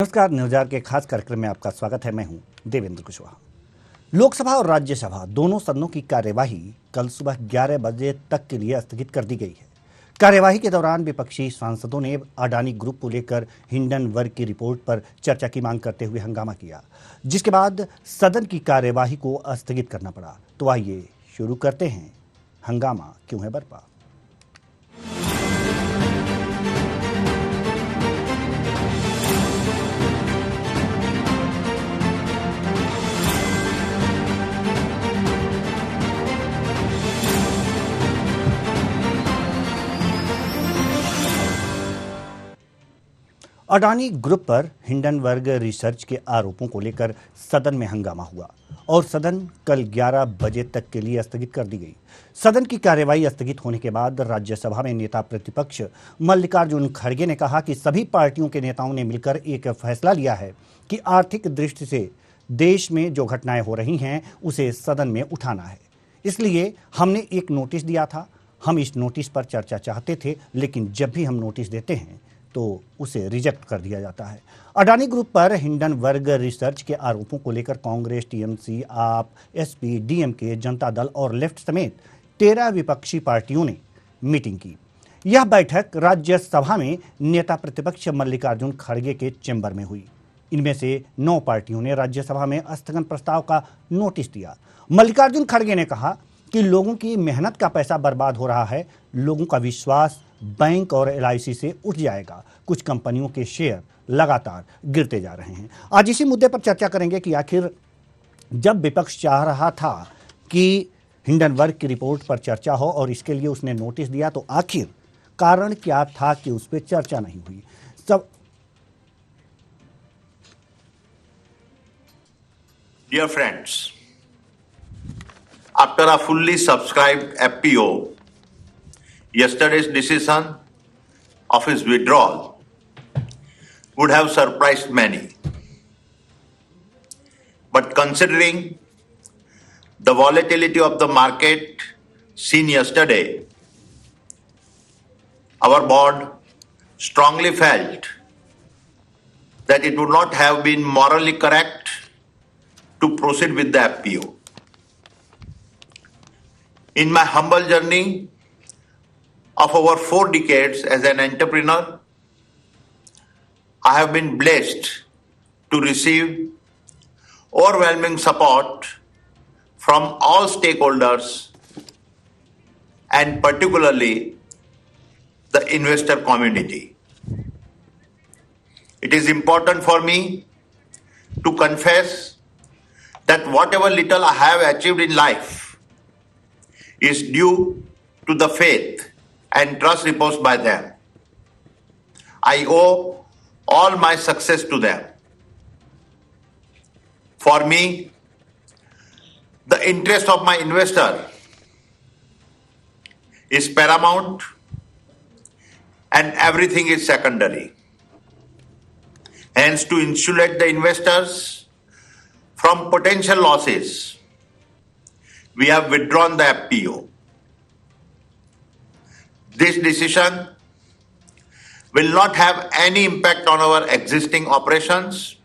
नमस्कार, न्यूज़ के खास कार्यक्रम में आपका स्वागत है। मैं हूं देवेंद्र कुशवाहा। लोकसभा और राज्यसभा दोनों सदनों की कार्यवाही कल सुबह 11 बजे तक के लिए स्थगित कर दी गई है। कार्यवाही के दौरान विपक्षी सांसदों ने अडानी ग्रुप को लेकर हिंडनबर्ग की रिपोर्ट पर चर्चा की मांग करते हुए हंगामा किया, जिसके बाद सदन की कार्यवाही को स्थगित करना पड़ा। तो आइए शुरू करते हैं, हंगामा क्यों है बरपा। अडानी ग्रुप पर हिंडनबर्ग रिसर्च के आरोपों को लेकर सदन में हंगामा हुआ और सदन कल 11 बजे तक के लिए स्थगित कर दी गई। सदन की कार्यवाही स्थगित होने के बाद राज्यसभा में नेता प्रतिपक्ष मल्लिकार्जुन खड़गे ने कहा कि सभी पार्टियों के नेताओं ने मिलकर एक फैसला लिया है कि आर्थिक दृष्टि से देश में जो घटनाएं हो रही हैं उसे सदन में उठाना है। इसलिए हमने एक नोटिस दिया था। हम इस नोटिस पर चर्चा चाहते थे, लेकिन जब भी हम नोटिस देते हैं तो उसे रिजेक्ट कर दिया जाता है। अडानी ग्रुप पर हिंडनबर्ग रिसर्च के आरोपों को लेकर कांग्रेस, टीएमसी, आप, एसपी, डीएमके, जनता दल और लेफ्ट समेत 13 विपक्षी पार्टियों ने मीटिंग की। यह बैठक राज्यसभा में नेता प्रतिपक्ष मल्लिकार्जुन खड़गे के चैम्बर में हुई। इनमें से 9 पार्टियों ने राज्यसभा में स्थगन प्रस्ताव का नोटिस दिया। मल्लिकार्जुन खड़गे ने कहा कि लोगों की मेहनत का पैसा बर्बाद हो रहा है, लोगों का विश्वास बैंक और एलआईसी से उठ जाएगा। कुछ कंपनियों के शेयर लगातार गिरते जा रहे हैं। आज इसी मुद्दे पर चर्चा करेंगे कि आखिर जब विपक्ष चाह रहा था कि हिंडनबर्ग की रिपोर्ट पर चर्चा हो और इसके लिए उसने नोटिस दिया, तो आखिर कारण क्या था कि उस पर चर्चा नहीं हुई। सब Dear friends, after a fully subscribed FPO, yesterday's decision of his withdrawal would have surprised many. But considering the volatility of the market seen yesterday, our board strongly felt that it would not have been morally correct to proceed with the FPO. In my humble journey of over 4 decades as an entrepreneur, I have been blessed to receive overwhelming support from all stakeholders and particularly the investor community. It is important for me to confess that whatever little I have achieved in life is due to the faith and trust reposed by them. I owe all my success to them. For me, the interest of my investor is paramount and everything is secondary. Hence, to insulate the investors from potential losses, we have withdrawn the FPO. This decision will not have any impact on our existing operations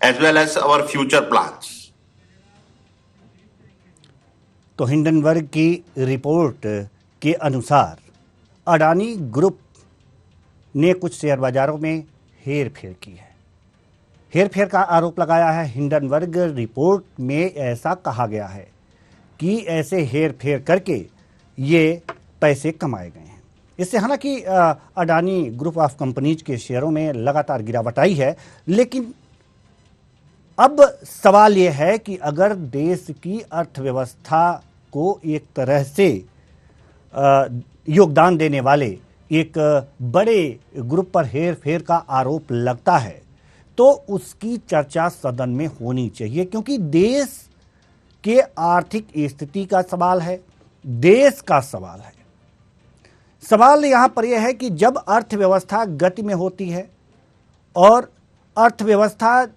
as well as our future plans. तो Hindenburg की report के अनुसार Adani group ने कुछ share बाजारों में हेरफेर की है। हेरफेर का आरोप लगाया है। हिंडनबर्ग रिपोर्ट में ऐसा कहा गया है कि ऐसे हेरफेर करके ये पैसे कमाए गए हैं। इससे हालांकि अडानी ग्रुप ऑफ कंपनीज के शेयरों में लगातार गिरावट आई है, लेकिन अब सवाल ये है कि अगर देश की अर्थव्यवस्था को एक तरह से योगदान देने वाले एक बड़े ग्रुप पर हेरफेर का आरोप लगता है तो उसकी चर्चा सदन में होनी चाहिए, क्योंकि देश के आर्थिक स्थिति का सवाल है, देश का सवाल है। सवाल यहां पर यह है कि जब अर्थव्यवस्था गति में होती है और अर्थव्यवस्था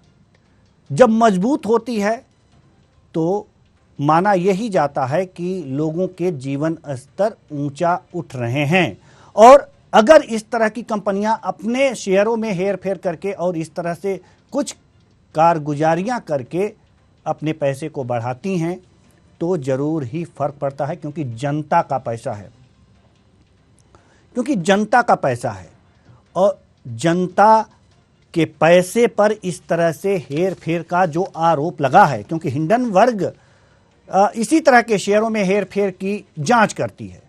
जब मजबूत होती है तो माना यही जाता है कि लोगों के जीवन स्तर ऊंचा उठ रहे हैं। और अगर इस तरह की कंपनियां अपने शेयरों में हेर फेर करके और इस तरह से कुछ कारगुजारियां करके अपने पैसे को बढ़ाती हैं तो जरूर ही फर्क पड़ता है, क्योंकि जनता का पैसा है, क्योंकि जनता का पैसा है और जनता के पैसे पर इस तरह से हेर फेर का जो आरोप लगा है, क्योंकि हिंडनबर्ग इसी तरह के शेयरों में हेर फेर की जांच करती है।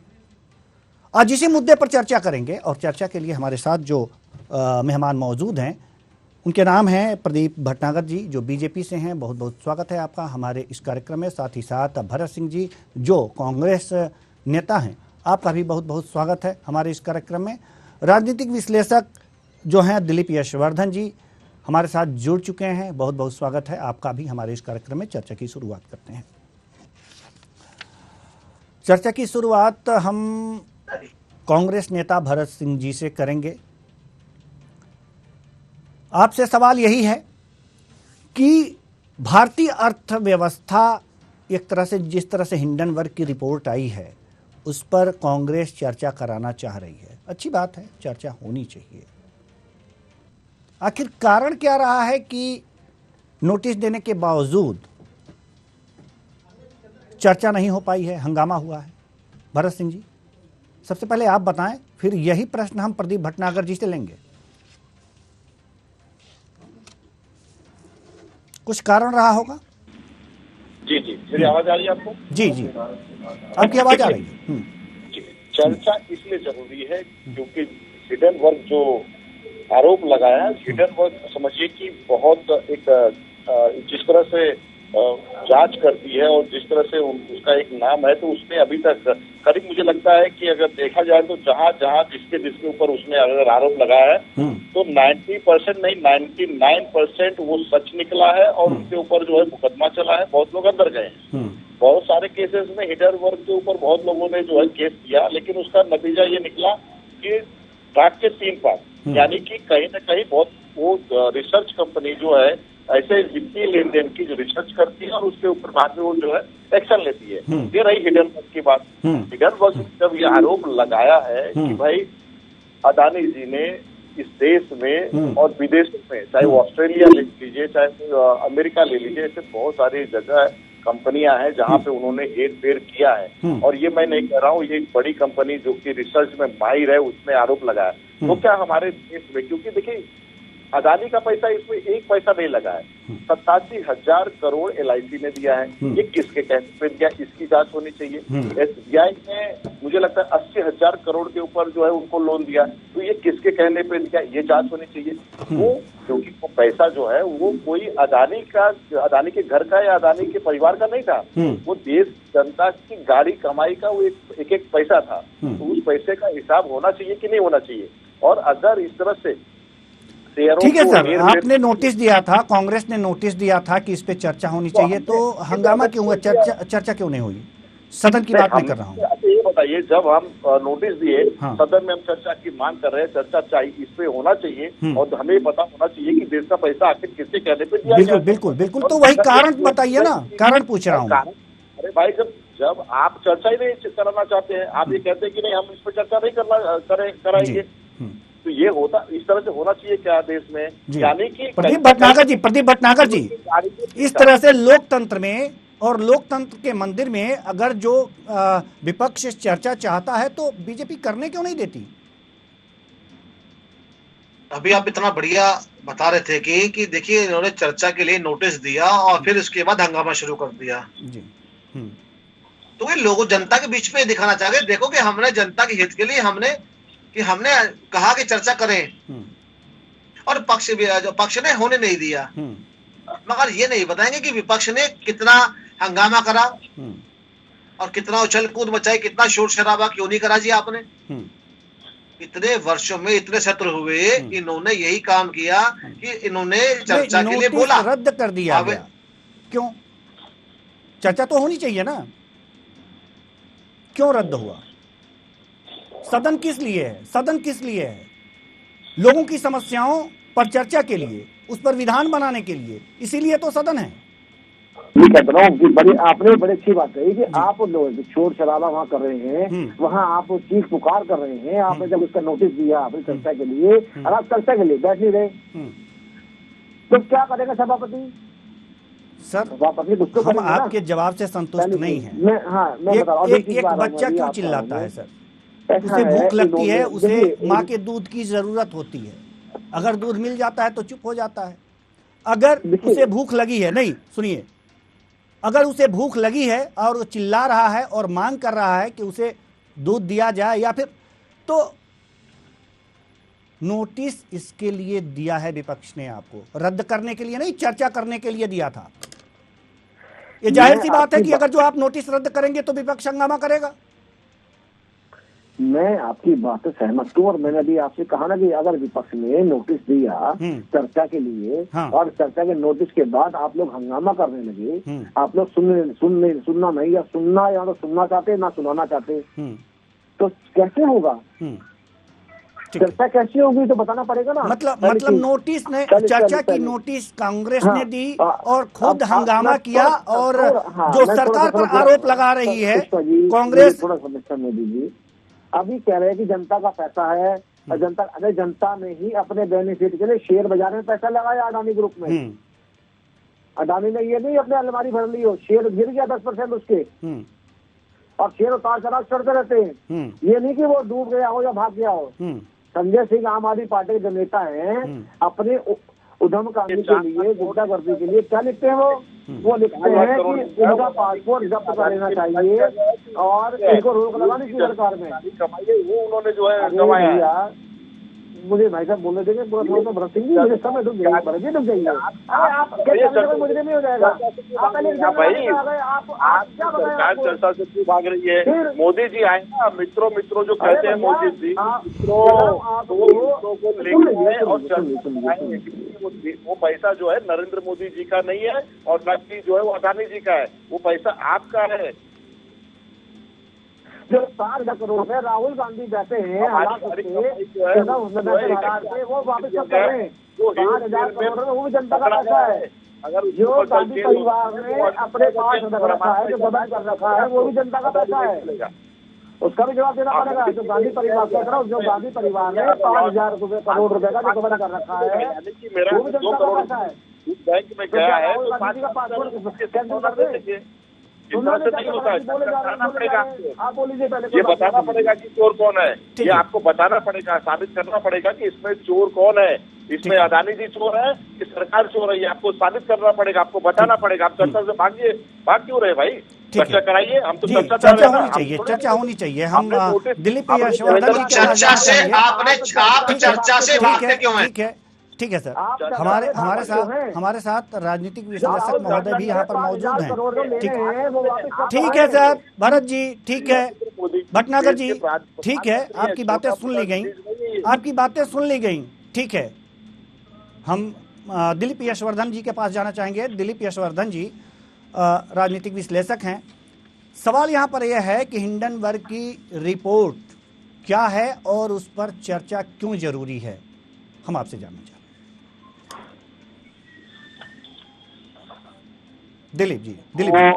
आज इसी मुद्दे पर चर्चा करेंगे और चर्चा के लिए हमारे साथ जो मेहमान मौजूद हैं उनके नाम हैं प्रदीप भटनागर जी, जो बीजेपी से हैं। बहुत बहुत स्वागत है आपका हमारे इस कार्यक्रम में। साथ ही साथ भरत सिंह जी, जो कांग्रेस नेता हैं, आपका भी बहुत बहुत स्वागत है हमारे इस कार्यक्रम में। राजनीतिक विश्लेषक जो हैं दिलीप यशवर्धन जी हमारे साथ जुड़ चुके हैं, बहुत बहुत स्वागत है आपका भी हमारे इस कार्यक्रम में। चर्चा की शुरुआत करते हैं। चर्चा की शुरुआत हम कांग्रेस नेता भरत सिंह जी से करेंगे। आपसे सवाल यही है कि भारतीय अर्थव्यवस्था एक तरह से, जिस तरह से हिंडनबर्ग की रिपोर्ट आई है उस पर कांग्रेस चर्चा कराना चाह रही है। अच्छी बात है, चर्चा होनी चाहिए। आखिर कारण क्या रहा है कि नोटिस देने के बावजूद चर्चा नहीं हो पाई है, हंगामा हुआ है? भरत सिंह जी, सबसे पहले आप बताएं, फिर यही प्रश्न हम प्रदीप भटनागर जी से लेंगे। कुछ कारण रहा होगा? जी जी, मेरी आवाज आ रही है आपको? जी जी, आपकी आवाज आ रही है। चर्चा इसलिए जरूरी है क्योंकि हिंडनबर्ग जो आरोप लगाया है, हिंडनबर्ग समझिए कि बहुत एक जिस तरह से जांच करती है और जिस तरह से उसका एक नाम है, तो उसने अभी तक करीब, मुझे लगता है कि अगर देखा जाए तो जहां जहां जिसके ऊपर उसने अगर आरोप लगाया है तो 90% नहीं 99% वो सच निकला है और उसके ऊपर जो है मुकदमा चला है, बहुत लोग अंदर गए हैं। बहुत सारे केसेस में हिंडनबर्ग के ऊपर बहुत लोगों ने जो है केस किया, लेकिन उसका नतीजा ये निकला कि ट्रैक के 3 पार्ट, यानी कि कहीं ना कहीं बहुत वो रिसर्च कंपनी जो है ऐसे वित्तीय लेन देन की जो रिसर्च करती है और उसके ऊपर बाद में वो जो है एक्शन लेती है। ये रही हिंडनबर्ग की बात। हिंडनबर्ग ने जब ये आरोप लगाया है कि भाई अदानी जी ने इस देश में और विदेशों में, चाहे वो ऑस्ट्रेलिया ले लीजिए, चाहे अमेरिका ले लीजिए, ऐसे बहुत सारी जगह कंपनियां हैं जहां पे उन्होंने हेर फेर किया है। और ये मैं नहीं कह रहा हूँ, ये एक बड़ी कंपनी जो कि रिसर्च में माहिर है उसने आरोप लगाया। तो क्या हमारे देश में, क्योंकि देखिए अदानी का पैसा इसमें एक पैसा नहीं लगा है, 87,000 करोड़ LIC ने दिया है। ये किसके कहने पे दिया, इसकी जांच होनी चाहिए। SBI ने मुझे लगता है 80,000 करोड़ के ऊपर जो है उनको लोन दिया, तो ये किसके कहने पे दिया, ये जांच होनी चाहिए। वो क्योंकि वो पैसा जो है वो कोई अदानी के घर का या अदानी के परिवार का नहीं था, वो देश जनता की गाड़ी कमाई का वो एक पैसा था। तो उस पैसे का हिसाब होना चाहिए कि नहीं होना चाहिए। और अगर इस तरह से ठीक है सर, आपने नोटिस दिया था, कांग्रेस ने नोटिस दिया था कि इस पे चर्चा होनी चाहिए, तो हंगामा क्यों हुआ? चर्चा क्यों नहीं हुई? सदन की बात नहीं कर रहा हूँ। अच्छा ये बताइए, जब हम नोटिस दिए, सदन में हम चर्चा की मांग कर रहे हैं, चर्चा चाहिए, इस पे होना चाहिए और हमें पता होना चाहिए कि देश का पैसा आखिर किसके कहने पे दिया गया। बिल्कुल बिल्कुल, तो वही कारण बताइए ना, कारण पूछ रहा हूँ। अरे भाई, जब आप चर्चा ही नहीं कराना चाहते हैं, आप ये कहते हैं कि नहीं हम इस पर चर्चा नहीं कराएंगे, तो ये होता, इस तरह से होना चाहिए क्या देश में? यानी कि प्रदीप भटनागर जी, इस तरह से लोकतंत्र में और लोकतंत्र के मंदिर में अगर जो विपक्ष चर्चा चाहता है तो बीजेपी करने क्यों नहीं देती? अभी आप इतना बढ़िया बता रहे थे कि देखिए इन्होंने चर्चा के लिए नोटिस दिया और फिर उसके बाद हंगामा शुरू कर दिया जी। तो ये लोगों, जनता के बीच में दिखाना चाह रहे, देखो कि हमने जनता के हित के लिए हमने कहा कि चर्चा करें और पक्ष ने होने नहीं दिया। मगर ये नहीं बताएंगे कि विपक्ष ने कितना हंगामा करा और कितना उछल कूद मचाई, कितना शोर शराबा क्यों नहीं करा जी आपने। इतने वर्षों में इतने सत्र हुए, इन्होंने यही काम किया कि इन्होंने चर्चा के लिए बोला, रद्द कर दिया गया। क्यों? चर्चा तो होनी चाहिए ना, क्यों रद्द हुआ? सदन किस लिए है? सदन किस लिए है? लोगों की समस्याओं पर चर्चा के लिए, उस पर विधान बनाने के लिए, इसीलिए तो सदन है। ये कहता रहा हूँ कि आपने बड़ी अच्छी बात कही कि आप लोग शोर शराबा वहाँ कर रहे हैं, वहाँ आप चीख पुकार कर रहे हैं। आपने जब उसका नोटिस दिया अपनी चर्चा के लिए, और आप चर्चा के लिए बैठ नहीं रहे, तो क्या करेगा सभापति? सर सभापति कुछ तो हम करेंगे ना। आपके जवाब से संतुष्ट नहीं है। मैं बता रहा हूँ, एक बच्चा क्यों चिल्लाता है सर? उसे भूख लगती है, उसे माँ के दूध की जरूरत होती है। अगर दूध मिल जाता है तो चुप हो जाता है। अगर उसे भूख लगी है, नहीं सुनिए, अगर उसे भूख लगी है और वो चिल्ला रहा है और मांग कर रहा है कि उसे दूध दिया जाए, या फिर तो नोटिस इसके लिए दिया है विपक्ष ने, आपको रद्द करने के लिए नहीं, चर्चा करने के लिए दिया था। ये जाहिर सी बात है कि अगर जो आप नोटिस रद्द करेंगे तो विपक्ष हंगामा करेगा। मैं आपकी बात से सहमत हूँ, और मैंने अभी आपसे कहा ना कि अगर विपक्ष ने नोटिस दिया चर्चा के लिए, और चर्चा के नोटिस के बाद आप लोग हंगामा करने लगे, आप लोग सुनना नहीं, या सुनना या तो सुनना चाहते ना सुनाना चाहते, तो कैसे होगा? चर्चा कैसी होगी तो बताना पड़ेगा ना। मतलब नोटिस ने, चर्चा की नोटिस कांग्रेस ने दी और खुद हंगामा किया, और जो सरकार पर आरोप लगा रही है कांग्रेस। थोड़ा समस्या में दीजिए, अभी कह रहे हैं कि जनता का पैसा है, और जनता ने ही अपने बेनिफिट के लिए शेयर बाजार में पैसा लगाया अडानी ग्रुप में। अडानी ने ये नहीं अपने अलमारी भर ली हो, शेयर गिर गया 10% उसके, और शेयर उतार चढ़ाव चढ़ते रहते हैं। ये नहीं कि वो डूब गया हो या भाग गया हो। संजय सिंह आम आदमी पार्टी के जो नेता हैं, अपने उधम कांडी के लिए, गुंडागर्दी के लिए क्या लिखते हैं? वो लिखते हैं कि इनका पासपोर्ट जब्त कर लेना चाहिए और इनको रोक लगानी चाहिए सरकार में। वो उन्होंने जो है कमाया। मुझे भाई साहब बोलने देंगे पूरा थोड़ा सा भरत सिंह जी, मुझे समय डूब जाइए, भरत जी डूब जाइए। आप मुझे नहीं हो जाएगा। आप सरकार चर्चा से क्यों भाग रही है? मोदी जी आए ना, मित्रों जो कहते हैं मोदी जी, मित्रों को लेकर और वो पैसा जो है नरेंद्र मोदी जी का नहीं है, और न कि जो है वो अडानी जी का है, वो पैसा आपका है। जो 60 करोड़ में राहुल गांधी बैठे हैं, हालात वो वापस कब कर रहे हैं? 5,000 करोड़ में वो भी जनता का पैसा है। जो गांधी परिवार ने अपने पास रख रखा है, जो गबन कर रखा है, वो भी जनता का पैसा है। उसका भी जवाब देना पड़ेगा। जो गांधी परिवार कह रहा हूँ, जो गांधी परिवार ने 5,000 करोड़ रुपए का जो गबन कर रखा है, वो भी जनता का पैसा है। बैंक में गया है, राहुल गांधी का पासपोर्ट कैंसिल कर दें? नहीं होता है, बताना पड़ेगा आपको। ये बताना पड़ेगा कि चोर कौन है, ये आपको बताना पड़ेगा, साबित करना पड़ेगा कि इसमें चोर कौन है, इसमें अडानी जी चोर है कि सरकार चोर है, ये आपको साबित करना पड़ेगा, आपको बताना पड़ेगा। आप चर्चा से भाग क्यों रहे भाई? चर्चा कराइए, हम तो चर्चा होनी चाहिए, चर्चा होनी चाहिए। हम दिलीप यशवर्धन चर्चा से आप चर्चा से भागते क्यों हैं? ठीक है सर, हमारे साथ राजनीतिक विश्लेषक महोदय भी यहाँ पर मौजूद हैं। ठीक है सर, भरत जी ठीक है, भटनागर जी ठीक है, आपकी बातें सुन ली गई, ठीक है। हम दिलीप यशवर्धन जी के पास जाना चाहेंगे। दिलीप यशवर्धन जी राजनीतिक विश्लेषक हैं। सवाल यहाँ पर यह है कि हिंडनबर्ग की रिपोर्ट क्या है और उस पर चर्चा क्यों जरूरी है, हम आपसे जानना चाहते हैं। दिलीप जी,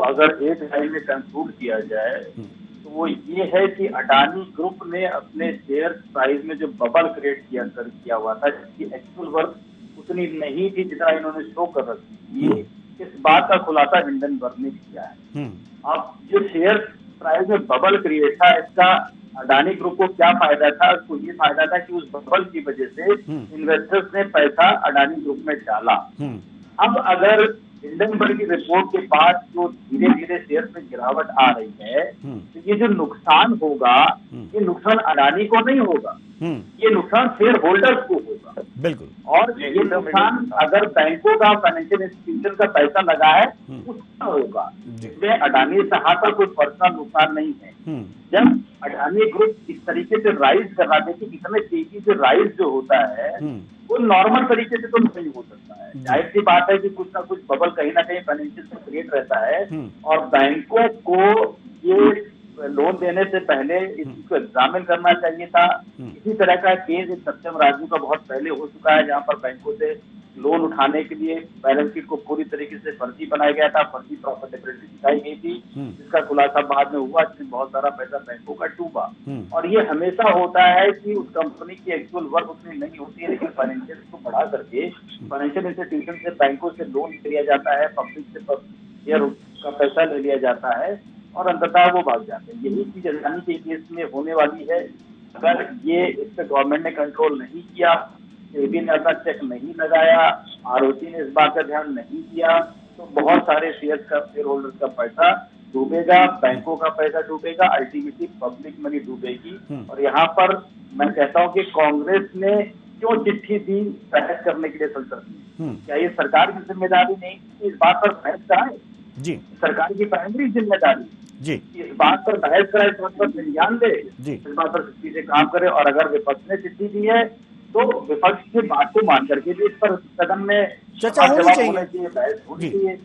अगर एक लाइन में कंक्लूड किया जाए तो वो ये है कि अडानी ग्रुप ने अपने शेयर प्राइस में जो बबल क्रिएट किया हुआ था, जिसकी एक्चुअल वर्थ उतनी नहीं थी जितना इन्होंने शो कर रखी थी, इस बात का खुलासा हिंडनबर्ग ने किया है। अब जो शेयर प्राइस में बबल क्रिएट था, इसका अडानी ग्रुप को क्या फायदा था? उसको ये फायदा था कि उस बबल की वजह से इन्वेस्टर्स ने पैसा अडानी ग्रुप में डाला। अब अगर हिंडनबर्ग की रिपोर्ट के बाद जो धीरे धीरे शेयर में गिरावट आ रही है, तो ये जो नुकसान होगा, ये नुकसान अडानी को नहीं होगा, ये नुकसान शेयर होल्डर्स को होगा। बिल्कुल। और ये नुकसान अगर बैंकों का, फाइनेंशियल इंस्टीट्यूशन का पैसा लगा है उसका होगा, इसमें अडानी साहब का कोई पर्सनल नुकसान नहीं है। जब अडानी ग्रुप इस तरीके से राइज कर रहा है कि इतने तेजी से राइज जो होता है वो नॉर्मल तरीके से तो नहीं हो सकता है। जाहिर सी बात है कि कुछ ना कुछ बबल कहीं ना कहीं फाइनेंशियल में क्रिएट रहता है, और बैंकों को ये लोन देने से पहले इसको एग्जामिन करना चाहिए था। इसी तरह का केस सत्यम राजू का बहुत पहले हो चुका है, जहां पर बैंकों से लोन उठाने के लिए बैलेंस शीट को पूरी तरीके से फर्जी बनाया गया था, फर्जी प्रॉफिटेबिलिटी दिखाई गई थी, जिसका खुलासा बाद में हुआ, जिसमें बहुत सारा पैसा बैंकों का डूबा। और ये हमेशा होता है कि उस कंपनी की एक्चुअल वर्क उतनी नहीं होती है, लेकिन फाइनेंशियल को बढ़ा करके फाइनेंशियल इंस्टीट्यूशन से, बैंकों से लोन लिया जाता है, पब्लिक से शेयर का पैसा ले लिया जाता है और अंततः वो भाग जाते हैं। यही चीज अडानी के केस में होने वाली है। अगर ये इस पर गवर्नमेंट ने कंट्रोल नहीं किया, सेबी ने अपना चेक नहीं लगाया, आरओसी ने इस बात का ध्यान नहीं दिया, तो बहुत सारे शेयर होल्डर्स का पैसा डूबेगा, बैंकों का पैसा डूबेगा, अल्टीमेटली पब्लिक मनी डूबेगी। और यहाँ पर मैं कहता हूँ कि कांग्रेस ने क्यों चिट्ठी दी बहस करने के लिए संसद में? क्या ये सरकार की जिम्मेदारी नहीं इस बात पर बहस कराए? जी, सरकार की प्राइमरी जिम्मेदारी जी, इस बात पर बहस कराए, इस बात पर संज्ञान दे, इस बात पर सख्ती से काम करे। और अगर विपक्ष ने चिट्ठी दी है तो विपक्ष की बात को मान करके भी इस पर सदन में चर्चा होनी चाहिए, बहस होनी चाहिए।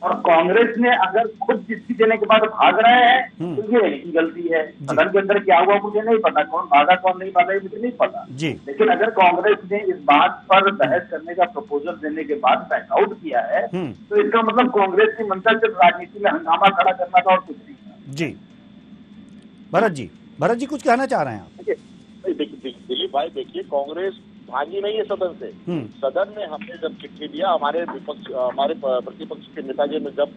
और कांग्रेस ने अगर खुद चिट्ठी देने के बाद भाग रहे हैं तो ये इनकी गलती है। सदन के अंदर क्या हुआ मुझे नहीं पता, कौन भागा कौन नहीं भागा मुझे नहीं पता, लेकिन अगर कांग्रेस ने इस बात पर बहस करने का प्रपोजल देने के बाद बैकआउट किया है तो इसका मतलब कांग्रेस की मंशा सिर्फ राजनीति में हंगामा खड़ा करना था और कुछ नहीं था। जी, भरत जी कुछ कहना चाह रहे हैं आप? दिलीप भाई देखिए, कांग्रेस भागी नहीं है सदन से। सदन में हमने जब चिट्ठी दिया, हमारे प्रतिपक्ष के नेताजी ने जब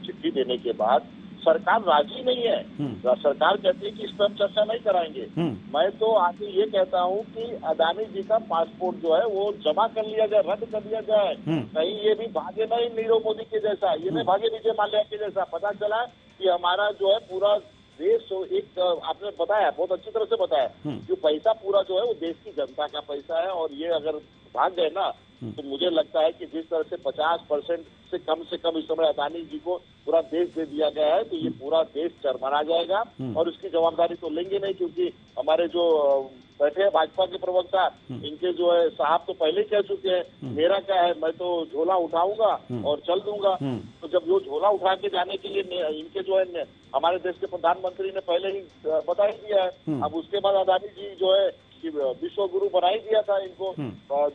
चिट्ठी देने के बाद सरकार राजी नहीं है। सरकार कहती है कि इस पर हम चर्चा नहीं कराएंगे। मैं तो आगे ये कहता हूँ कि अडानी जी का पासपोर्ट जो है वो जमा कर लिया जाए, रद्द कर लिया जाए। कहीं ये भी भागे नहीं नीरव मोदी के जैसा, ये नहीं भागे विजय माल्या के जैसा। पता चला कि हमारा जो है पूरा देश एक आपने बताया, बहुत अच्छी तरह से बताया, जो पैसा पूरा जो है वो देश की जनता का पैसा है। और ये अगर भाग गए ना तो मुझे लगता है कि जिस तरह से 50% से कम इस समय अडानी जी को पूरा देश दे दिया गया है, तो ये पूरा देश चरमरा जाएगा। और उसकी जवाबदारी तो लेंगे नहीं, क्योंकि हमारे जो बैठे हैं भाजपा के प्रवक्ता, इनके जो है साहब तो पहले ही कह चुके हैं, मेरा क्या है, मैं तो झोला उठाऊंगा और चल दूंगा। तो जब वो झोला उठा के जाने के लिए इनके जो है हमारे देश के प्रधानमंत्री ने पहले ही बता ही दिया है। अब उसके बाद अडानी जी जो है कि विश्व गुरु बना ही दिया था इनको,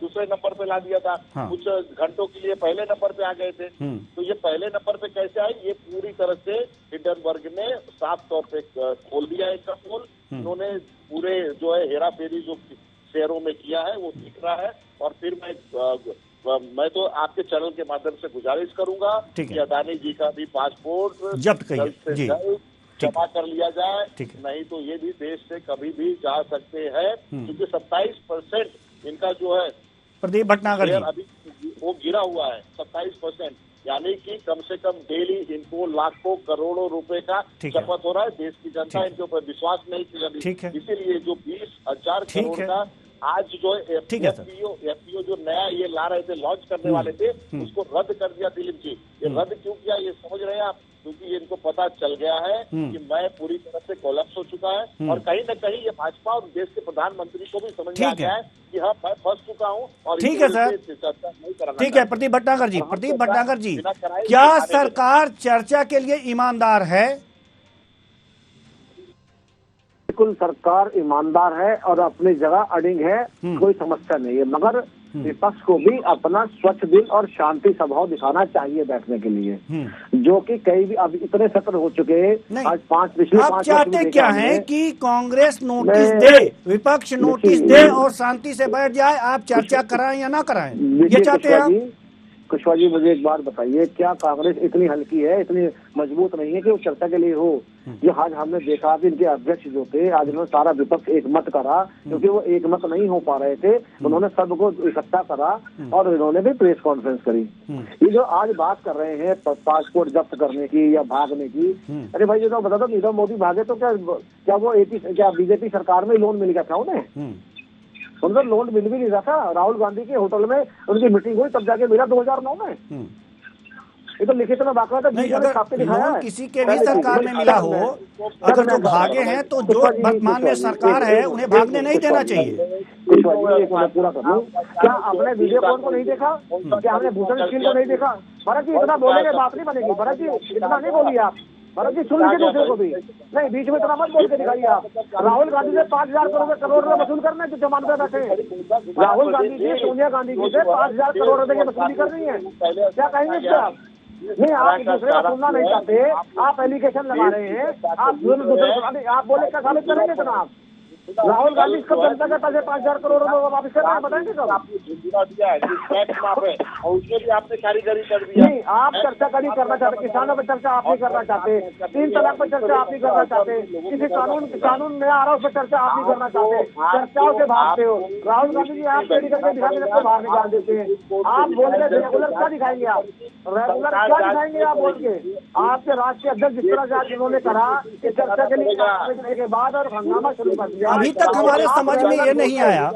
दूसरे नंबर पे ला दिया था। कुछ घंटों के लिए पहले नंबर पे आ गए थे। तो ये पहले नंबर पे कैसे आए, ये पूरी तरह से हिंडनबर्ग ने साफ तौर पे खोल दिया इसका पोल। उन्होंने पूरे जो है हेरा फेरी जो शेयरों में किया है वो दिख रहा है। और फिर मैं तो आपके चैनल के माध्यम से गुजारिश करूंगा कि अडानी जी का भी पासपोर्ट जल्द जमा कर लिया जाए, नहीं तो ये भी देश से कभी भी जा सकते हैं। क्योंकि 27% इनका जो है प्रदीप भटनागर जी अभी वो गिरा हुआ है, 27%, यानी कि कम से कम डेली इनको लाखों करोड़ों रुपए का शपथ हो रहा है। देश की जनता इनके ऊपर विश्वास नहीं की, इसीलिए जो 20,000 करोड़ का आज जो एफपीओ जो नया ये ला रहे थे, लॉन्च करने वाले थे, उसको रद्द कर दिया दिलीप जी। ये रद्द क्यों किया ये समझ रहे हैं आप? क्योंकि इनको पता चल गया है कि मैं पूरी तरह से कोलैप्स हो चुका है। और कहीं न कहीं ये भाजपा और देश के प्रधानमंत्री को भी समझ में आ गया है कि हाँ मैं फंस चुका हूँ और ठीक है सर, ठीक है प्रदीप भटनागर जी, क्या सरकार चर्चा के लिए ईमानदार है? बिल्कुल सरकार ईमानदार है और अपनी जगह अडिग है, कोई समस्या नहीं है। मगर विपक्ष को भी अपना स्वच्छ दिल और शांति स्वभाव दिखाना चाहिए बैठने के लिए, जो कि कई भी अब इतने सत्र हो चुके हैं। आज पिछले 5 चाहते क्या है कि कांग्रेस नोटिस दे, विपक्ष नोटिस दे और शांति से बैठ जाए, आप चर्चा कराएं या ना कराएं, ये चाहते हैं आप? कुशवाहा जी मुझे एक बात बताइए, क्या कांग्रेस इतनी हल्की है, इतनी मजबूत नहीं है कि वो चर्चा के लिए हो? जो आज हमने देखा कि इनके अध्यक्ष जो थे, आज उन्होंने सारा विपक्ष एक मत करा, क्योंकि वो एक मत नहीं हो पा रहे थे, उन्होंने सबको इकट्ठा करा और इन्होंने भी प्रेस कॉन्फ्रेंस करी। ये जो आज बात कर रहे हैं पासपोर्ट जब्त करने की या भागने की, अरे भाई ये तो बता दो, नीरव मोदी भागे तो क्या वो बीजेपी सरकार में लोन मिल गया था उन्हें? उनको लोन मिल भी नहीं रहा था। राहुल गांधी के होटल में उनकी मीटिंग हुई, तब जाके मिला 2009 में। ये तो लिखित में बाकायदा दिखाया। किसी के भी सरकार में मिला हो, अगर जो भागे हैं तो जो वर्तमान में सरकार है उन्हें भागने नहीं देना चाहिए। पूरा कर लूं, क्या आपने वीडियो कॉल को नहीं देखा? क्या हमने भूषण सिंह को नहीं देखा? भरत जी इतना बोलेंगे बात नहीं बनेगी। भरत जी इतना नहीं बोलिए आप, भरत जी सुन लीजिए दूसरे को भी, नहीं बीच में इतना मत बोल के दिखाइए आप। राहुल गांधी से 5,000 करोड़ रुपए वसूल करने जो जमान पे बैठे हैं। राहुल गांधी जी सोनिया गांधी जी से 5,000 करोड़ रुपए की वसूली कर रही है, क्या कहेंगे इससे आप? नहीं, आप दूसरे का सुनना नहीं चाहते, आप एलिगेशन लगा रहे हैं, आप दूसरे आप बोले क्या साबित करेंगे इतना आप? राहुल गांधी इसको जनता का पैसे 5,000 करोड़ रुपए वापस कर रहे हैं, बताएंगे कब? आपने झुंझुना दिया है और उसमें भी आपने कारीगरी कर दिया। नहीं, आप चर्चा कभी करना चाहते, किसानों पर चर्चा आप नहीं करना चाहते, 3 तलाक पर चर्चा आप नहीं करना चाहते, किसी कानून नया आ रहा है उस पर चर्चा आप नहीं करना चाहते, चर्चाओं से भागते हो। राहुल गांधी जी आप रेडी करके दिखाने लगते हो, बाहर निकाल देते हैं। आप बोल रहे रेगुलर क्या दिखाएंगे आप? रेगुलर क्या दिखाएंगे आप बोल के? आपके राष्ट्रीय अध्यक्ष जिस तरह से आज उन्होंने कहा कि चर्चा के लिए के बाद और हंगामा शुरू कर दिया, अभी तक हमारे समझ में ये नहीं आया।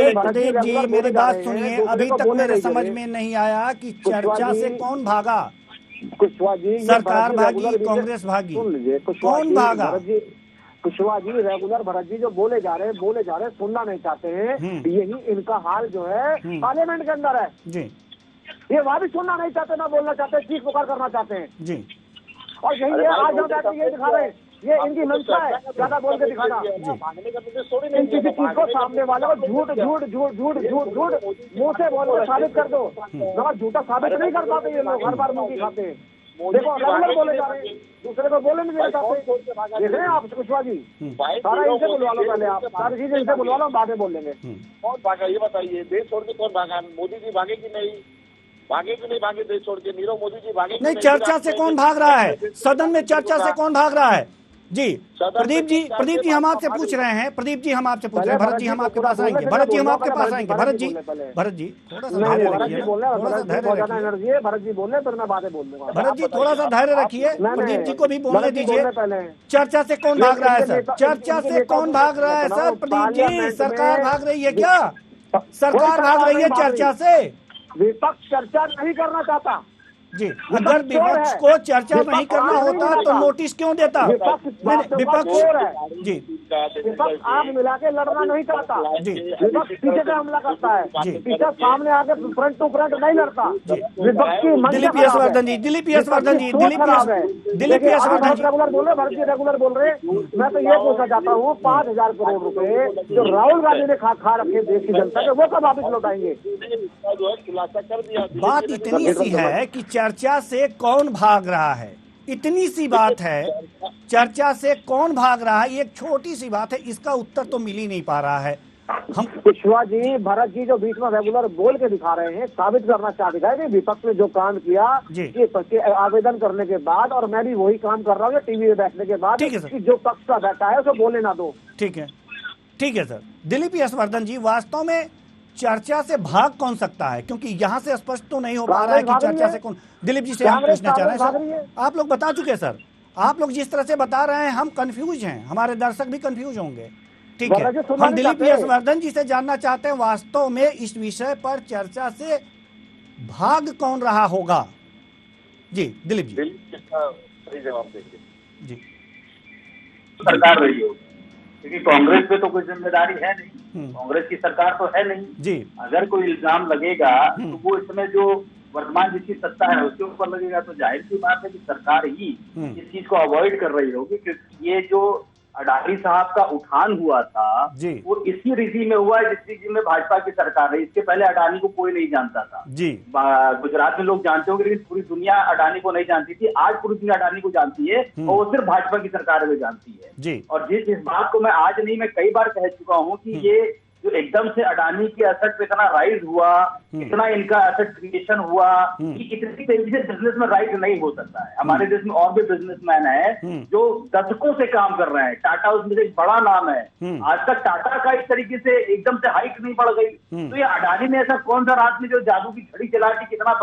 प्रदीप जी मेरी बात सुनिए, अभी तक मेरे समझ में नहीं आया कि चर्चा से कौन भागा? कुशवाहा जी सरकार भागी, कांग्रेस भागी, कौन भागा? कुशवाहा जी रेगुलर भरत जी जो बोले जा रहे हैं सुनना नहीं चाहते हैं, यही इनका हाल जो है पार्लियामेंट के अंदर है जी। ये वहाँ भी सुनना नहीं चाहते, ना बोलना चाहते, चीख पुकार करना चाहते हैं जी। और यही है आज हम बैठे ये दिखा रहे हैं, ये इनकी मंशा है, ज्यादा बोल के दिखाना। इन किसी चीज को सामने वाले को झूठ मुंह से बोल के साबित कर दो, मगर झूठा साबित नहीं कर पाते ये लोग, हर बार मुंह की खाते हैं। देखो रेगुलर बोले जा रहे हैं, दूसरे को बोले नहीं चाहते। देख रहे हैं आप कुशवाहा जी, सारा इनसे बुलवा लो, पहले आप सारी चीजें इनसे बुलवा लो, बाद में बोल लेंगे। कौन भागा ये बताइए? देश छोड़ के कौन भागा? मोदी जी भागे कि नहीं भागे देश छोड़ के? नीरव मोदी जी भागे नहीं, चर्चा से कौन भाग रहा है? सदन में चर्चा से कौन भाग रहा है? जी प्रदीप जी हम आपसे पूछ रहे हैं, भरत जी हम आपके पास आएंगे, भरत जी थोड़ा सा धैर्य रखिए, भरत जी बोल रहे फिर मैं बातें बोल दूंगा। भरत जी थोड़ा सा धैर्य रखिए, प्रदीप जी को भी बोलने दीजिए। चर्चा से कौन भाग रहा है सर? चर्चा से कौन भाग रहा है सर? प्रदीप जी सरकार भाग रही है क्या? सरकार भाग रही है चर्चा से? विपक्ष चर्चा नहीं करना चाहता जी। अगर विपक्ष को चर्चा नहीं करना होता तो नोटिस क्यों देता? विपक्ष जी विपक्ष आग मिला के लड़ना नहीं चाहता जी। विपक्ष पीछे से हमला करता है जी, पीछे सामने आके फ्रंट टू फ्रंट नहीं लड़ता जी। विपक्ष की दिलीप यशवर्धन जी रेगुलर बोल रहे, भारतीय रेगुलर बोल रहे। मैं तो ये पूछना चाहता हूँ 5,000 करोड़ रुपए जो राहुल गांधी ने खा रखे देश की जनता के, वो कब वापिस लौटाएंगे? खुलासा कर दिया। बात इतनी सी है कि चर्चा से कौन भाग रहा है, इतनी सी बात है। चर्चा से कौन भाग रहा है, एक छोटी सी बात है, इसका उत्तर तो मिल ही नहीं पा रहा है। हम कुशवाहा जी भरत जी जो बीच में रेगुलर बोल के दिखा रहे हैं, साबित करना चाहते हैं कि विपक्ष ने जो काम किया कि आवेदन करने के बाद, और मैं भी वही काम कर रहा हूँ टीवी में बैठने के बाद, कि जो पक्ष का बैठा है उसे बोले ना दो। ठीक है सर। दिलीप यशवर्धन जी, वास्तव में चर्चा से भाग कौन सकता है? क्योंकि यहाँ से स्पष्ट तो नहीं हो पा रहा है कि चर्चा से कौन। दिलीप जी से हम पूछना चाह रहे हैं सर, आप लोग बता चुके हैं सर, आप लोग जिस तरह से बता रहे हैं हम कंफ्यूज हैं, हमारे दर्शक भी कंफ्यूज होंगे। ठीक है, हम दिलीप यशवर्धन जी से जानना चाहते हैं वास्तव में इस विषय पर चर्चा से भाग कौन रहा होगा? जी दिलीप जी। सही जवाब देंगे जी। सरकार रही हो, क्योंकि कांग्रेस पे तो कोई जिम्मेदारी है नहीं, कांग्रेस की सरकार तो है नहीं जी। अगर कोई इल्जाम लगेगा तो वो इस समय जो वर्तमान जिसकी सत्ता है उसके ऊपर लगेगा, तो जाहिर सी बात है कि सरकार ही इस चीज को अवॉइड कर रही होगी। क्योंकि ये जो अडानी साहब का उठान हुआ था वो इसी रीति में हुआ है जिस रीति में भाजपा की सरकार है। इसके पहले अडानी को कोई नहीं जानता था जी। गुजरात में लोग जानते होंगे, लेकिन पूरी दुनिया अडानी को नहीं जानती थी। आज पूरी दुनिया अडानी को जानती है और वो सिर्फ भाजपा की सरकार में जानती है जी। और जिस बात को मैं आज नहीं, मैं कई बार कह चुका हूँ कि ये जो एकदम से अडानी के एसेट पे इतना राइज हुआ, इतना इनका एसेट क्रिएशन हुआ, कि इतनी तेजी से बिजनेस में राइज नहीं हो सकता है। हमारे देश में और भी बिजनेसमैन है जो दशकों से काम कर रहे हैं। टाटा उसमें से एक बड़ा नाम है। आज तक टाटा का इस तरीके से एकदम से हाइट नहीं बढ़ गई। तो ये अडानी ने ऐसा कौन सा रात में जो जादू की छड़ी चला के कितना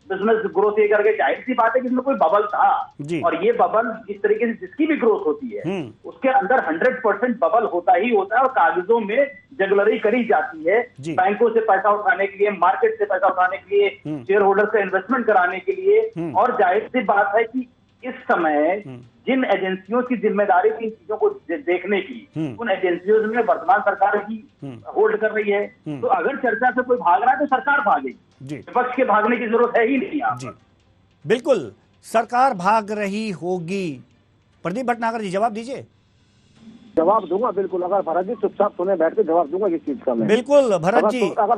बिजनेस ग्रोथ ये करके, जाहिर सी बात है कि इसमें कोई बबल था। और ये बबल इस तरीके से जिसकी भी ग्रोथ होती है उसके अंदर 100% बबल होता ही होता है और कागजों में जगलरी करी जाती है। बैंकों से पैसा उठाने के लिए, मार्केट से पैसा उठाने के लिए, शेयर होल्डर से इन्वेस्टमेंट कराने के लिए। और जाहिर सी बात है कि इस समय जिन एजेंसियों की जिम्मेदारी थी इन चीजों को देखने की, उन एजेंसियों में वर्तमान सरकार ही होल्ड कर रही है। तो अगर चर्चा से कोई भाग रहा है तो सरकार भागे, विपक्ष के भागने की जरूरत है ही नहीं। बिल्कुल सरकार भाग रही होगी। प्रदीप भटनागर जी जवाब दीजिए। जवाब दूंगा बिल्कुल, अगर भरत जी चुपचाप सुने बैठ के जवाब दूंगा इस चीज का मैं। बिल्कुल भरत जी अगर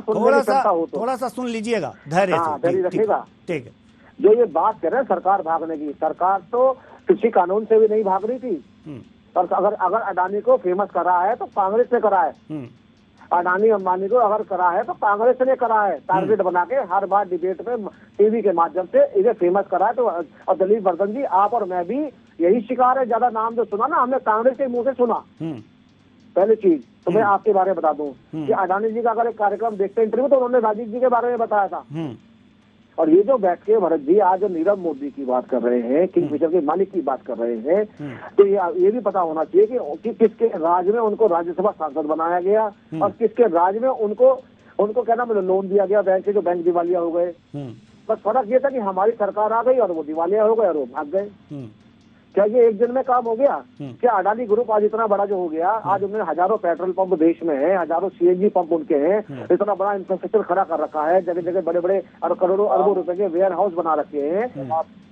थोड़ा सा सुन लीजिएगा, धैर्य से, धैर्य रखिएगा। ठीक है। जो ये बात कर रहे हैं सरकार भागने की, सरकार तो कृषि कानून से भी नहीं भाग रही थी। और अगर अडानी को फेमस करा है तो कांग्रेस ने करा है, अडानी अंबानी को अगर करा है तो कांग्रेस ने करा है, टारगेट बना के हर बार डिबेट में टीवी के माध्यम से इसे फेमस करा है। तो और दिलीप वर्धन जी, आप और मैं भी यही शिकार है। ज्यादा नाम जो सुना ना हमने कांग्रेस के मुंह से सुना। पहली चीज तो मैं आपके बारे में बता दूं कि अडानी जी का अगर एक कार्यक्रम देखते इंटरव्यू तो उन्होंने राजीव जी के बारे में बताया था। और ये जो बैठ के भरत जी आज नीरव मोदी की बात कर रहे हैं, किंगफिशर के मालिक की बात कर रहे हैं, तो ये भी पता होना चाहिए कि किसके राज में उनको राज्यसभा सांसद बनाया गया और किसके राज में उनको क्या नाम लोन दिया गया बैंक से, जो बैंक दिवालिया हो गए। बस फर्क ये था कि हमारी सरकार आ गई और वो दिवालिया हो गए और वो भाग गए। क्या ये एक दिन में काम हो गया? क्या अडानी ग्रुप आज इतना बड़ा जो हो गया, आज उन्होंने हजारों पेट्रोल पंप देश में है, हजारों सीएनजी पंप उनके हैं, इतना बड़ा इंफ्रास्ट्रक्चर खड़ा कर रखा है, जगह जगह बड़े बड़े और करोड़ों अरबों रुपए के वेयर हाउस बना रखे हैं।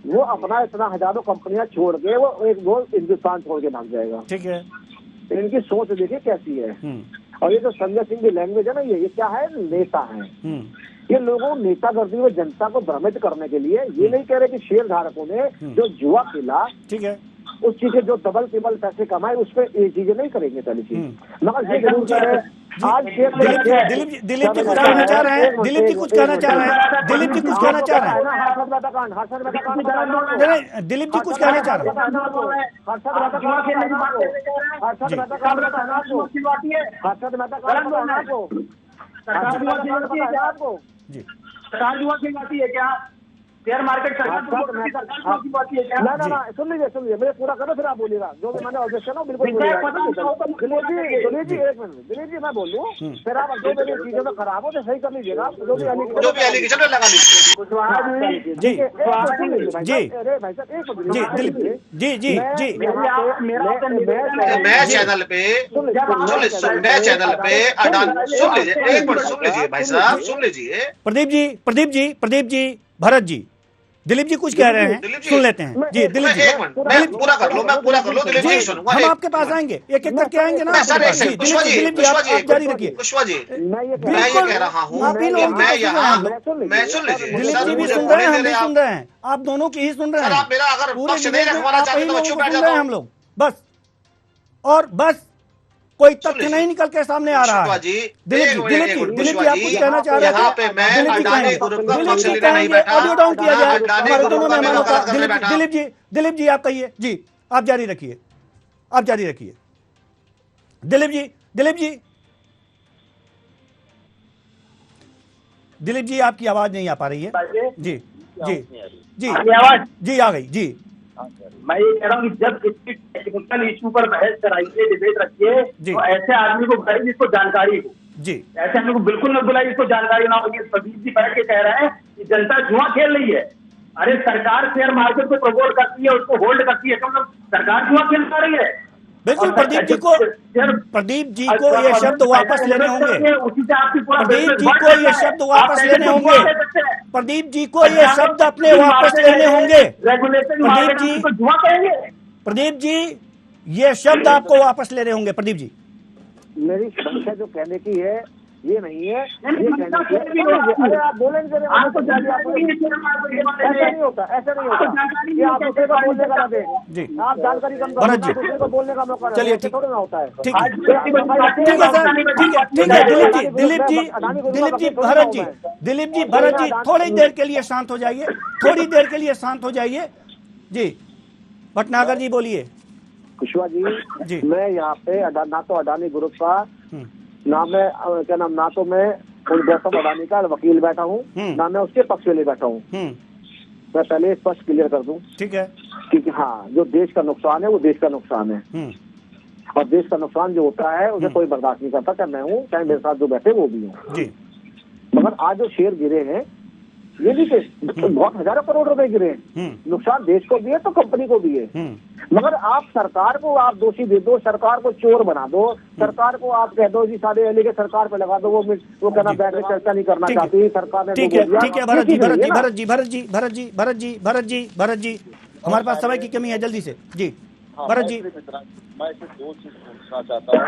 वो अपना इतना हजारों कंपनियां छोड़ के वो हिंदुस्तान छोड़ के भाग जाएगा। ठीक है। इनकी सोच देखिए कैसी है। और ये जो संजय सिंह की लैंग्वेज है ना, ये क्या है? नेता है। ये लोगों नेता करते हुए जनता को भ्रमित करने के लिए, ये नहीं कह रहे कि शेयर धारकों ने जो जुआ खेला, ठीक है, उस चीज के जो डबल टिबल पैसे कमाए उस पर ये चीजें नहीं करेंगे। पहली चीज मगर ये जरूर कह रहे हैं आज दिलीप जी कुछ कहना चाह रहे हैं, दिलीप जी कुछ कहना चाह रहे हैं, दिलीप जी कुछ कहना चाह रहे हैं, दिलीप जी कुछ कहना चाह रहे हैं। सरकार जुआ खिलवाती है क्या? शेयर मार्केट सरकार खिलवाती है क्या? ना सुन लीजिए मेरे पूरा करो फिर आप बोलिएगा। जो भी मैंने ऑब्जेक्शन हो बिल्कुल दिलीप जी एक मिनट, दिलीप जी मैं बोलूँ फिर आप जो मेरी चीजों में खराब हो तो सही कर लीजिएगा। जो भी एलिगेशन लगा लीजिए। जी जी मैं चैनल पे अडानी सुन लीजिए, एक मिनट सुन लीजिए भाई साहब, सुन लीजिए। प्रदीप जी भरत जी, दिलीप जी कुछ कह रहे हैं, सुन लेते हैं। जी दिलीप जी मैं पूरा कर लो दिलीप जी सुनूंगा। हम आपके पास आएंगे, एक एक करके आएंगे ना। दिलीप जी आप जारी रखिए। कुशवा जी मैं ये कह रहा हूँ, मैं सुन लीजिए, दिलीप जी भी सुन रहे हैं, हम भी सुन रहे हैं, आप दोनों की ही सुन रहे हैं। आप मेरा अगर पक्ष नहीं रखवाना चाहते तो चुप बैठ जाओ हम लोग बस। और बस कोई तथ्य नहीं निकल के सामने आ रहा है। दिलीप जी आप कुछ कहना चाह रहे थे? ऑडियो डाउन किया जाए हमारे दोनों मेहमानों का। दिलीप जी आप कहिए। जी आप जारी रखिए, दिलीप जी आपकी आवाज नहीं आ पा रही है। जी आ गई। जी मैं ये कह रहा हूँ कि जब इसकी टेक्निकल इशू पर बहस कराइए, डिबेट रखिए, तो ऐसे आदमी को बुलाइए जिसको जानकारी हो। जी ऐसे आदमी को बिल्कुल न बुलाइए जिसको जानकारी ना हो। प्रदीप जी बैठ के कह रहे हैं कि जनता जुआ खेल रही है। अरे सरकार शेयर मार्केट को प्रमोट करती है, उसको होल्ड करती है, तो सरकार जुआ खेल पा रही है। बिल्कुल प्रदीप जी को ये शब्द वापस लेने होंगे। प्रदीप जी को ये शब्द वापस लेने होंगे। प्रदीप जी को ये शब्द अपने वापस लेने होंगे। प्रदीप जी ये शब्द आपको वापस लेने होंगे। प्रदीप जी मेरी समस्या जो कहने की है ये नहीं है, ये कहने की है। अरे आप बोलेंगे ऐसा नहीं होता ये आप दूसरे को बोलने का दे। जी आप जानकारी कम करो, दूसरे को बोलने का मौका। चलिए ठीक थोड़ा ना होता है। ठीक है दिलीप जी भरत जी थोड़ी देर के लिए शांत हो जाइए, थोड़ी देर के लिए शांत हो जाइए। जी भटनागर जी बोलिए। कुशवा जी मैं यहाँ पे ना तो अडानी ग्रुप का ना मैं क्या नाम, ना तो मैं गौतम अडानी का वकील बैठा हूँ, ना मैं उसके पक्ष में ले बैठा हूँ। मैं पहले स्पष्ट क्लियर कर दूं, ठीक है, क्योंकि हाँ जो देश का नुकसान है वो देश का नुकसान है। और देश का नुकसान जो होता है उसे कोई बर्दाश्त नहीं करता, चाहे मैं हूँ चाहे मेरे साथ जो बैठे वो भी हूँ। मगर आज जो शेयर गिरे हैं ये भी बहुत हजारों करोड़ रुपए गिरे। नुकसान देश को भी है तो कंपनी को भी है। मगर आप सरकार को आप दोषी दे दो, सरकार को चोर बना दो, सरकार को आप कह दो जी सारे एली के सरकार पे लगा दो, वो कहना बैठ में चर्चा नहीं करना चाहती सरकार ने। ठीक है भरत जी हमारे पास समय की कमी है, जल्दी से जी भरत जी। मैं सिर्फ दो चीज पूछना चाहता हूँ।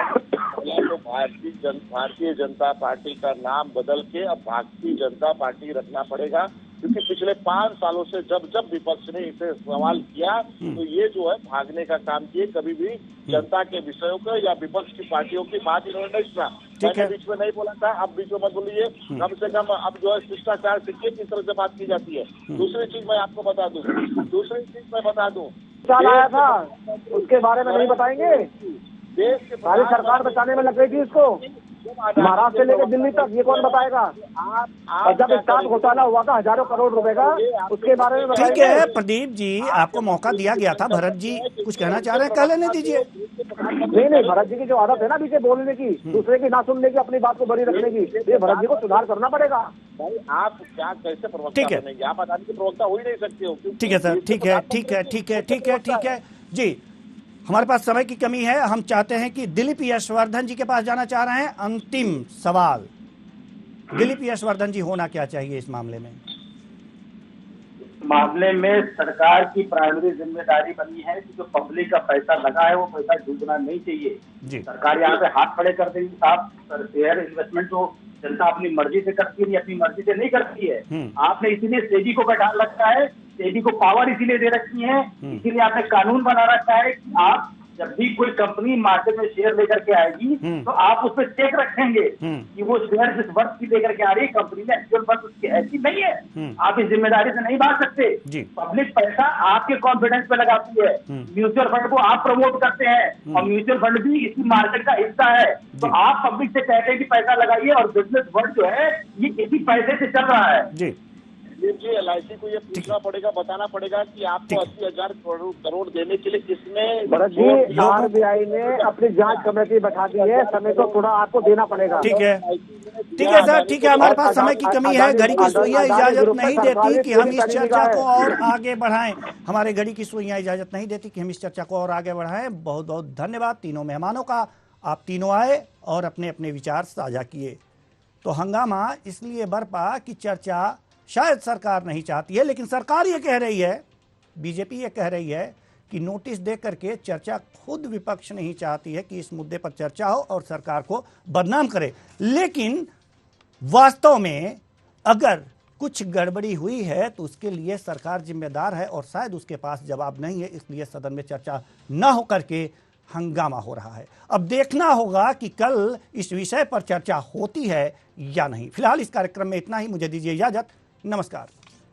या तो भारतीय जनता पार्टी का नाम बदल के अब भारतीय जनता पार्टी रखना पड़ेगा, क्योंकि पिछले 5 सालों से जब जब विपक्ष ने इसे सवाल किया तो ये जो है भागने का काम किए, कभी भी जनता के विषयों को या विपक्ष की पार्टियों की बात इन्होंने नहीं सुना। मैंने बीच में नहीं बोला था, अब बीच में मत बोलिए। कम से कम अब जो है शिष्टाचार सीखिए किस तरह से बात की जाती है। दूसरी चीज मैं आपको बता दूं, आया था उसके बारे में नहीं बताएंगे। देश के सारी सरकार बचाने में लग गई थी इसको, महाराष्ट्र से लेकर दिल्ली तक, ये कौन बताएगा? और जब स्टाफ घोटाला हुआ था हजारों करोड़ रुपए का, उसके बारे में ठीक है प्रदीप जी, आपको मौका दिया गया था। भरत जी कुछ कहना चाह रहे हैं, कह लेने दीजिए। नहीं, भरत जी की जो आदत है ना पीछे बोलने की, दूसरे की ना सुनने की, अपनी बात को बड़ी रखने की, ये भरत जी को सुधार करना पड़ेगा। भाई आप क्या कैसे प्रवक्ता बनेंगे? आप अदानी के प्रवक्ता हो ही नहीं सकते हो। ठीक है सर, ठीक है जी। हमारे पास समय की कमी है, हम चाहते हैं कि दिलीप यशवर्धन जी के पास जाना चाह रहे हैं। अंतिम सवाल, दिलीप यशवर्धन जी होना क्या चाहिए इस मामले में? मामले में सरकार की प्राइमरी जिम्मेदारी बनी है कि जो पब्लिक का पैसा लगा है वो पैसा डूबना नहीं चाहिए जी। सरकार यहाँ पे हाथ खड़े कर देगी साहब, शेयर इन्वेस्टमेंट तो जनता अपनी मर्जी से करती है, अपनी मर्जी से नहीं करती है। आपने इसीलिए सेबी को बैठा रखा है, सेबी को पावर इसीलिए दे रखी है, इसीलिए आपने कानून बना रखा है कि आप जब भी कोई कंपनी मार्केट में शेयर लेकर के आएगी तो आप उस पर चेक रखेंगे कि वो शेयर जिस वर्ष की लेकर के आ रही है कंपनी में एक्चुअल वर्ष उसकी ऐसी नहीं है। आप इस जिम्मेदारी से नहीं भाग सकते। पब्लिक पैसा आपके कॉन्फिडेंस पे लगाती है, म्यूचुअल फंड को आप प्रमोट करते हैं और म्यूचुअल फंड भी इसी मार्केट का हिस्सा है। तो आप पब्लिक से कहते हैं कि पैसा लगाइए और बिजनेस वर्ल्ड जो है ये इसी पैसे से चल रहा है। जी LIC को ये पूछना पड़ेगा, बताना पड़ेगा कि आपको 80,000 करोड़ देने के लिए किसने। RBI ने अपनी जांच कमेटी बैठा दी है, समय तो थोड़ा आपको देना पड़ेगा। ठीक है सर, ठीक है। हमारे पास समय की कमी है, घड़ी की सुइयां इजाजत नहीं देती कि हम इस चर्चा को और आगे बढ़ाएं। हमारे घड़ी की सुइयां इजाजत नहीं देती कि हम इस चर्चा को और आगे बढ़ाएं। बहुत बहुत धन्यवाद तीनों मेहमानों का, आप तीनों आए और अपने अपने विचार साझा किए। तो हंगामा इसलिए बरपा कि चर्चा शायद सरकार नहीं चाहती है, लेकिन सरकार ये कह रही है, बीजेपी ये कह रही है कि नोटिस दे करके चर्चा खुद विपक्ष नहीं चाहती है कि इस मुद्दे पर चर्चा हो और सरकार को बदनाम करे। लेकिन वास्तव में अगर कुछ गड़बड़ी हुई है तो उसके लिए सरकार जिम्मेदार है और शायद उसके पास जवाब नहीं है, इसलिए सदन में चर्चा न हो करके हंगामा हो रहा है। अब देखना होगा कि कल इस विषय पर चर्चा होती है या नहीं। फिलहाल इस कार्यक्रम में इतना ही, मुझे दीजिए इजाजत, नमस्कार।